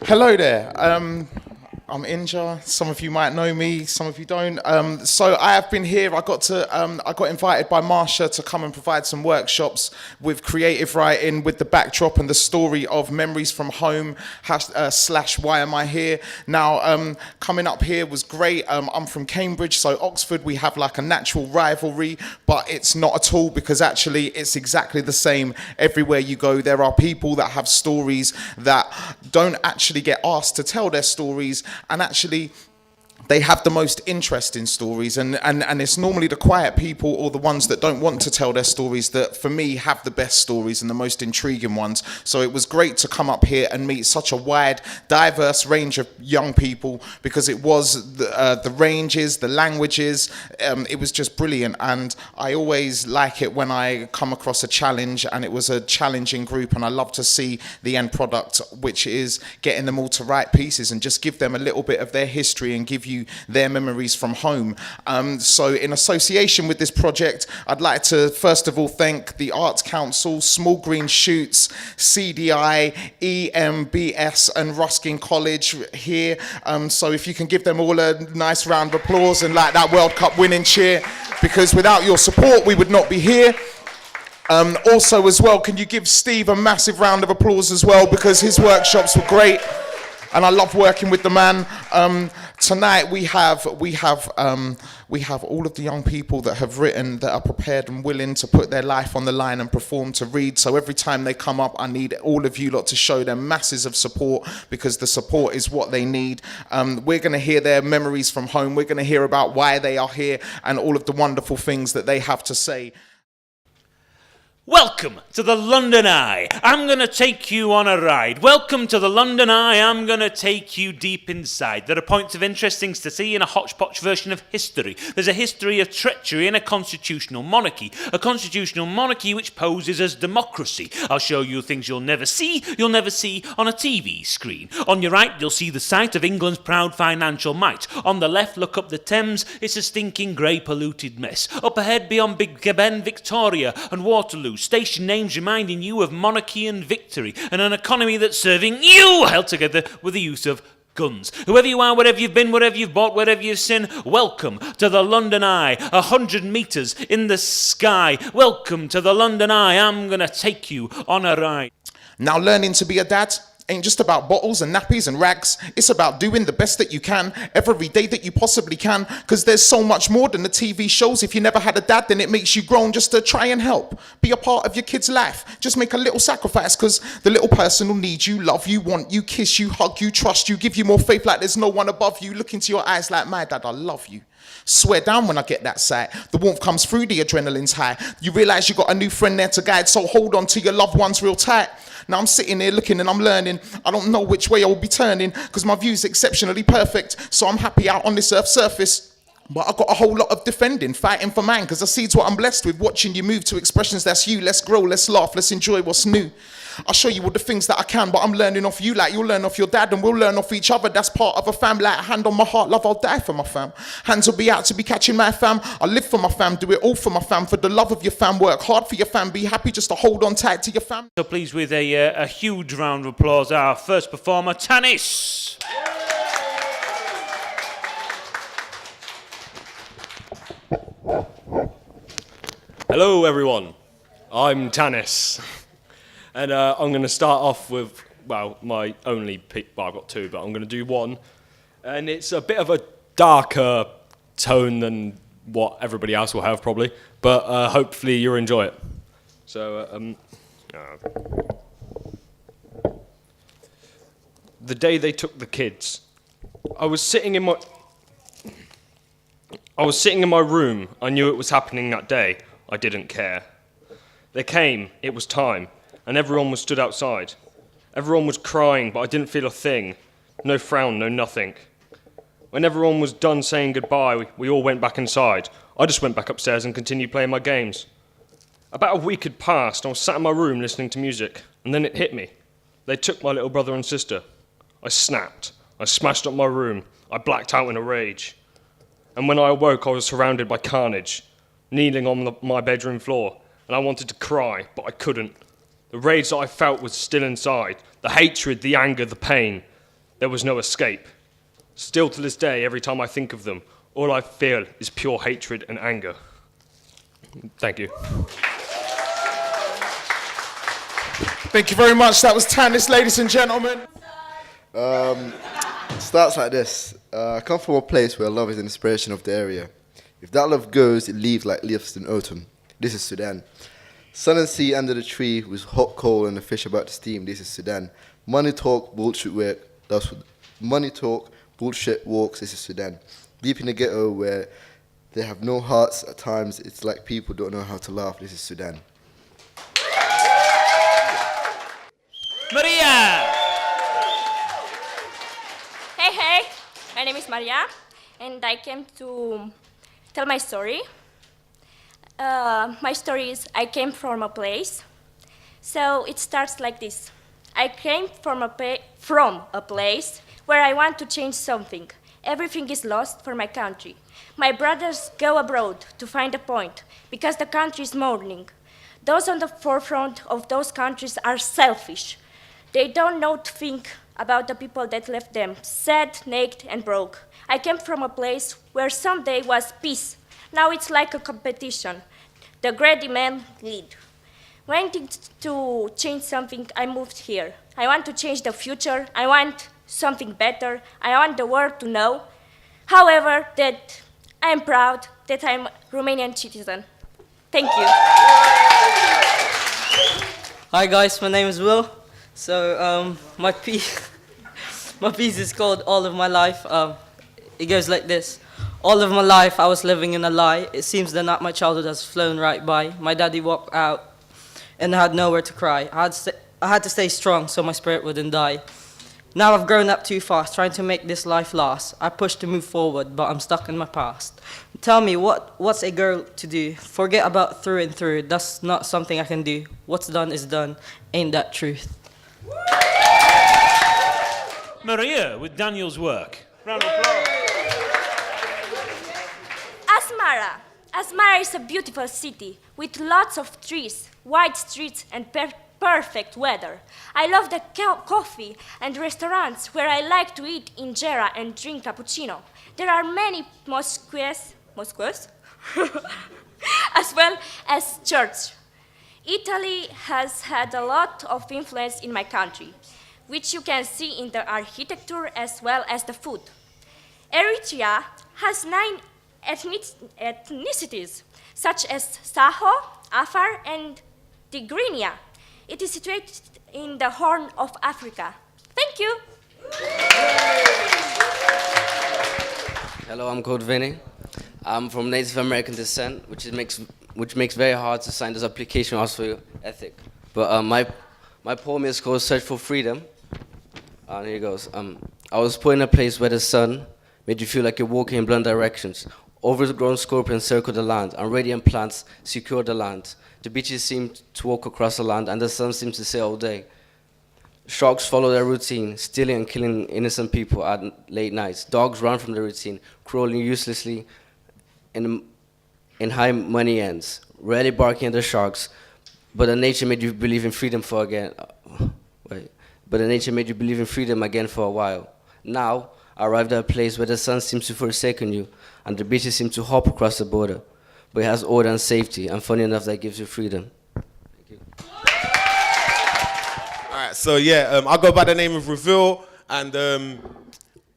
Hello there. I'm Inja. Some of you might know me, some of you don't. So I have been here. I got invited by Marsha to come and provide some workshops with creative writing, with the backdrop and the story of Memories from Home / Why Am I Here? Now, coming up here was great. I'm from Cambridge, so Oxford, we have like a natural rivalry, but it's not at all, because actually it's exactly the same everywhere you go. There are people that have stories that don't actually get asked to tell their stories, and actually they have the most interesting stories, and it's normally the quiet people or the ones that don't want to tell their stories that, for me, have the best stories and the most intriguing ones. So it was great to come up here and meet such a wide, diverse range of young people, because it was the ranges, the languages, it was just brilliant. And I always like it when I come across a challenge, and it was a challenging group, and I love to see the end product, which is getting them all to write pieces and just give them a little bit of their history and give you their memories from home. So in association with this project, I'd like to first of all thank the Arts Council, Small Green Shoots, CDI, EMBS and Ruskin College here. So if you can give them all a nice round of applause and like that World Cup winning cheer, because without your support we would not be here. Also as well, can you give Steve a massive round of applause as well, because his workshops were great. And I love working with the man. Tonight we have all of the young people that have written, that are prepared and willing to put their life on the line and perform to read. So every time they come up, I need all of you lot to show them masses of support, because the support is what they need. We're going to hear their memories from home. We're going to hear about why they are here and all of the wonderful things that they have to say. Welcome to the London Eye. I'm going to take you on a ride. Welcome to the London Eye. I'm going to take you deep inside. There are points of interest, things to see in a hodgepodge version of history. There's a history of treachery in a constitutional monarchy. A constitutional monarchy which poses as democracy. I'll show you things you'll never see on a TV screen. On your right, you'll see the site of England's proud financial might. On the left, look up the Thames. It's a stinking grey polluted mess. Up ahead, beyond Big Ben, Victoria and Waterloo, station names reminding you of monarchy and victory, and an economy that's serving you, held together with the use of guns. Whoever you are, wherever you've been, wherever you've bought, wherever you've seen, welcome to the London Eye. 100 metres in the sky. Welcome to the London Eye. I'm going to take you on a ride. Now, learning to be a dad ain't just about bottles and nappies and rags. It's about doing the best that you can every day that you possibly can, because there's so much more than the TV shows. If you never had a dad, then it makes you grown just to try and help. Be a part of your kid's life. Just make a little sacrifice, because the little person will need you, love you, want you, kiss you, hug you, trust you, give you more faith like there's no one above you, look into your eyes like, my dad, I love you. Swear down when I get that sight. The warmth comes through, the adrenaline's high. You realise you got a new friend there to guide, so hold on to your loved ones real tight. Now I'm sitting here looking and I'm learning. I don't know which way I will be turning, because my view's exceptionally perfect. So I'm happy out on this earth's surface. But I've got a whole lot of defending, fighting for mine, because I see it's what I'm blessed with. Watching you move to expressions that's you. Let's grow, let's laugh, let's enjoy what's new. I'll show you all the things that I can, but I'm learning off you like you'll learn off your dad, and we'll learn off each other. That's part of a fam. Like a hand on my heart, love, I'll die for my fam. Hands will be out to be catching my fam. I live for my fam, do it all for my fam. For the love of your fam, work hard for your fam. Be happy just to hold on tight to your fam. So please, with a huge round of applause, our first performer, Tanis. Hello everyone, I'm Tanis, and I'm going to start off with, well, my only pick, well I've got two, but I'm going to do one, and it's a bit of a darker tone than what everybody else will have probably, but hopefully you'll enjoy it. So, the day they took the kids, I was sitting in my room. I knew it was happening that day. I didn't care. They came, it was time, and everyone was stood outside. Everyone was crying, but I didn't feel a thing. No frown, no nothing. When everyone was done saying goodbye, we all went back inside. I just went back upstairs and continued playing my games. About a week had passed, I was sat in my room listening to music, and then it hit me. They took my little brother and sister. I snapped. I smashed up my room. I blacked out in a rage. And when I awoke, I was surrounded by carnage, kneeling on my bedroom floor, and I wanted to cry, but I couldn't. The rage that I felt was still inside, the hatred, the anger, the pain. There was no escape. Still to this day, every time I think of them, all I feel is pure hatred and anger. Thank you. Thank you very much. That was Tannis, ladies and gentlemen. Starts like this. I come from a place where love is an inspiration of the area. If that love goes, it leaves like leaves in autumn. This is Sudan. Sun and sea under the tree with hot coal and the fish about to steam. This is Sudan. Money talk, bullshit work. Money talk, bullshit walks. This is Sudan. Deep in the ghetto where they have no hearts at times, it's like people don't know how to laugh. This is Sudan. Maria! Hey, my name is Maria, and I came to tell my story. My story is I came from a place. So it starts like this. I came from a place where I want to change something. Everything is lost for my country. My brothers go abroad to find a point because the country is mourning. Those on the forefront of those countries are selfish. They don't know to think about the people that left them sad, naked, and broke. I came from a place where someday was peace. Now it's like a competition. The greedy men lead. Wanting to change something, I moved here. I want to change the future. I want something better. I want the world to know. However, that I am proud that I'm a Romanian citizen. Thank you. Hi guys, my name is Will. So my piece is called All of My Life. It goes like this. All of my life I was living in a lie. It seems that not my childhood has flown right by. My daddy walked out and I had nowhere to cry. I had to stay strong so my spirit wouldn't die. Now I've grown up too fast, trying to make this life last. I push to move forward, but I'm stuck in my past. Tell me, what's a girl to do? Forget about through and through. That's not something I can do. What's done is done. Ain't that truth? Maria with Daniel's work. Round of applause. Asmara is a beautiful city with lots of trees, wide streets, and perfect weather. I love the coffee and restaurants where I like to eat injera and drink cappuccino. There are many mosques, as well as church. Italy has had a lot of influence in my country, which you can see in the architecture as well as the food. Eritrea has 9 ethnicities, such as Saho, Afar, and Tigrinya. It is situated in the Horn of Africa. Thank you. Hello, I'm called Vinny. I'm from Native American descent, which makes very hard to sign this application also ethic. But my poem is called Search for Freedom. And here it goes. I was put in a place where the sun made you feel like you're walking in blunt directions. Overgrown scorpions circle the land, and radiant plants secure the land. The beaches seem to walk across the land, and the sun seems to say all day. Sharks follow their routine, stealing and killing innocent people at late nights. Dogs run from their routine, crawling uselessly in high money ends, rarely barking at the sharks. But the nature made you believe in freedom again for a while. Now, I arrived at a place where the sun seems to forsaken you, and the beaches seem to hop across the border. But it has order and safety, and funny enough, that gives you freedom. Thank you. All right, so yeah, I go by the name of Reveal, and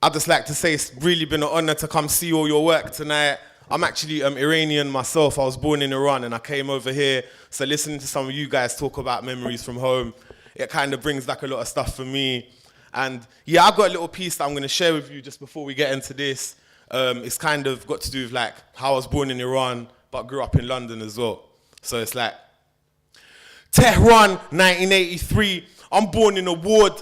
I'd just like to say it's really been an honor to come see all your work tonight. I'm actually Iranian myself. I was born in Iran, and I came over here. So listening to some of you guys talk about memories from home, it kind of brings back a lot of stuff for me. And yeah, I've got a little piece that I'm going to share with you just before we get into this. It's kind of got to do with like how I was born in Iran, but grew up in London as well. So it's like, Tehran, 1983, I'm born in a ward.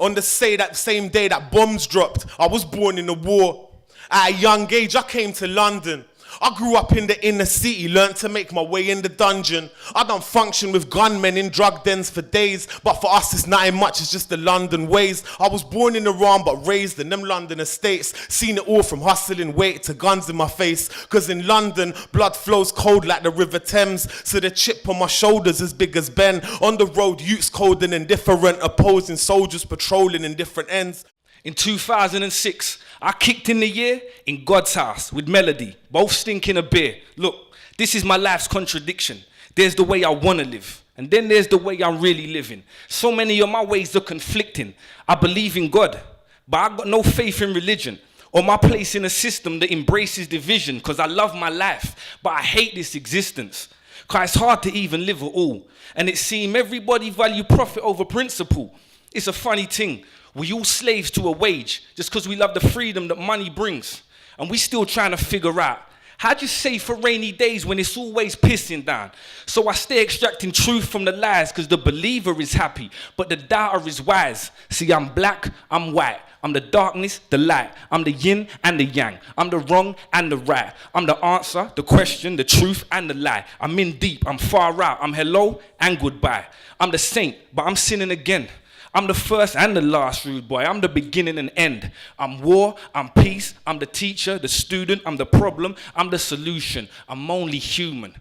On the same day that bombs dropped, I was born in a war. At a young age, I came to London. I grew up in the inner city, learned to make my way in the dungeon. I done function with gunmen in drug dens for days, but for us it's nothing much, it's just the London ways. I was born in Iran but raised in them London estates. Seen it all from hustling weight to guns in my face. Cause in London, blood flows cold like the River Thames. So the chip on my shoulders as big as Ben. On the road, youths cold and indifferent, opposing soldiers patrolling in different ends. In 2006, I kicked in the year in God's house with Melody, both stinking a beer. Look, this is my life's contradiction. There's the way I want to live, and then there's the way I'm really living. So many of my ways are conflicting. I believe in God, but I got no faith in religion or my place in a system that embraces division, because I love my life, but I hate this existence. Because it's hard to even live at all. And it seems everybody value profit over principle. It's a funny thing. We all slaves to a wage just because we love the freedom that money brings. And we still trying to figure out, how'd you save for rainy days when it's always pissing down? So I stay extracting truth from the lies, because the believer is happy, but the doubter is wise. See, I'm black, I'm white. I'm the darkness, the light. I'm the yin and the yang. I'm the wrong and the right. I'm the answer, the question, the truth and the lie. I'm in deep, I'm far out. I'm hello and goodbye. I'm the saint, but I'm sinning again. I'm the first and the last, rude boy. I'm the beginning and end. I'm war, I'm peace. I'm the teacher, the student. I'm the problem, I'm the solution. I'm only human.